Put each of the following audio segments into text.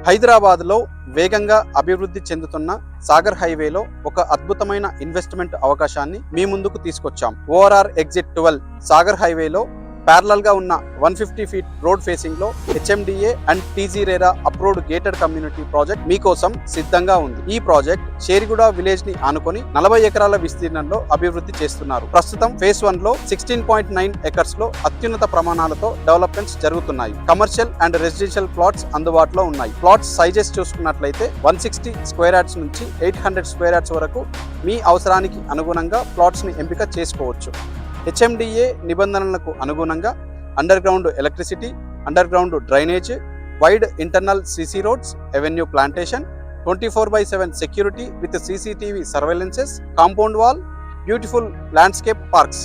హైదరాబాద్లో వేగంగా అభివృద్ధి చెందుతున్న సాగర్ హైవేలో ఒక అద్భుతమైన ఇన్వెస్ట్మెంట్ అవకాశాన్ని మీ ముందుకు తీసుకొచ్చాం. ఓఆర్ఆర్ ఎగ్జిట్ 12 సాగర్ హైవేలో ప్యారలల్ గా ఉన్న 150 ఫీట్ రోడ్ ఫేసింగ్ లో HMDA and TG RERA approved gated community project మీకోసం సిద్ధంగా ఉంది. ఈ ప్రాజెక్ట్ షేరిగూడ విలేజ్ ని ఆనుకొని 40 ఎకరాల విస్తీర్ణంలో అభివృద్ధి చేస్తున్నారు. ప్రస్తుతం ఫేజ్ 1 లో 16.9 ఎకర్స్ లో అత్యున్నత ప్రమాణాలతో డెవలప్మెంట్స్ జరుగుతున్నాయి. కమర్షియల్ అండ్ రెసిడెన్షియల్ ప్లాట్స్ అందుబాటులో ఉన్నాయి. ప్లాట్స్ సైజెస్ చూసుకున్నట్లయితే 160 స్క్వేర్ యార్డ్స్ నుంచి 800 స్క్వేర్ యార్డ్స్ వరకు మీ అవసరానికి అనుగుణంగా ప్లాట్స్ ని ఎంపిక చేసుకోవచ్చు. హెచ్ఎండిఏ నిబంధనలకు అనుగుణంగా underground electricity, underground drainage, wide internal CC roads, avenue plantation, 24/7 security with CCTV surveillances, compound wall, beautiful landscape parks,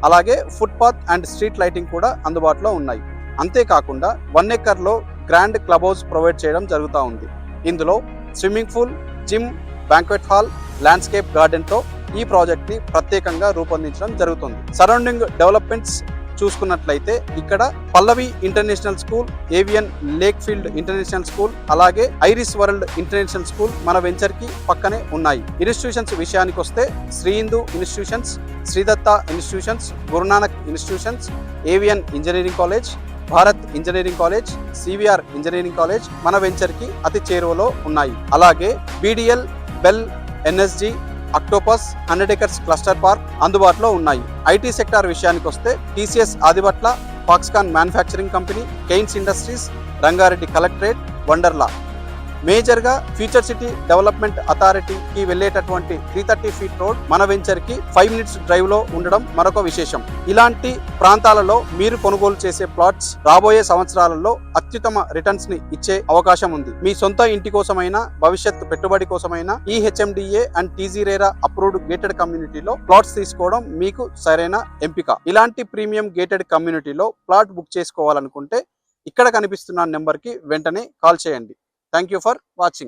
అలాగే ఫుట్పాత్ అండ్ స్ట్రీట్ లైటింగ్ కూడా అందుబాటులో ఉన్నాయి. అంతేకాకుండా 1 ఎకర్లో గ్రాండ్ క్లబ్ హౌస్ ప్రొవైడ్ చేయడం జరుగుతూ ఉంది. ఇందులో swimming pool, gym, banquet hall, landscape గార్డెన్తో ఈ ప్రాజెక్ట్ ని ప్రత్యేకంగా రూపొందించడం జరుగుతుంది. సరౌండింగ్ డెవలప్మెంట్స్ చూసుకున్నట్లయితే ఇక్కడ Pallavi international school, avian lake field international school, అలాగే ఐరిస్ వరల్డ్ ఇంటర్నేషనల్ స్కూల్ మన వెంచర్ కి పక్కనే ఉన్నాయి. ఇన్స్టిట్యూషన్స్ విషయానికి వస్తే Shri Hindu institutions, Sridatta institutions, Guru Nanak institutions, avian engineering college, Bharat engineering college, CVR engineering college మన వెంచర్ కి అతి చేరువలో ఉన్నాయి. అలాగే BDL, BEL, NSG, octopus, 100 acres cluster park అందుబాటులో ఉన్నాయి. ఐటీ సెక్టార్ విషయానికి వస్తే TCS Adibatla, Foxconn manufacturing company, Kaynes industries, Rangareddy collectorate, Wonderla. మేజర్గా ఫ్యూచర్ సిటీ డెవలప్మెంట్ అథారిటీకి వెళ్ళేటటువంటి 330 ఫీట్ రోడ్ మన వెంచర్కి 5 మినిట్స్ డ్రైవ్లో ఉండడం మరొక విశేషం. ఇలాంటి ప్రాంతాలలో మీరు కొనుగోలు చేసే ప్లాట్స్ రాబోయే సంవత్సరాలలో అత్యుత్తమ రిటర్న్స్ ని ఇచ్చే అవకాశం ఉంది. మీ సొంత ఇంటి కోసమైనా, భవిష్యత్ పెట్టుబడి కోసమైనా ఈ HMDA and TG RERA approved gated కమ్యూనిటీలో ప్లాట్స్ తీసుకోవడం మీకు సరైన ఎంపిక. ఇలాంటి ప్రీమియం గేటెడ్ కమ్యూనిటీలో ప్లాట్ బుక్ చేసుకోవాలనుకుంటే ఇక్కడ కనిపిస్తున్న నెంబర్కి వెంటనే కాల్ చేయండి. Thank you for watching.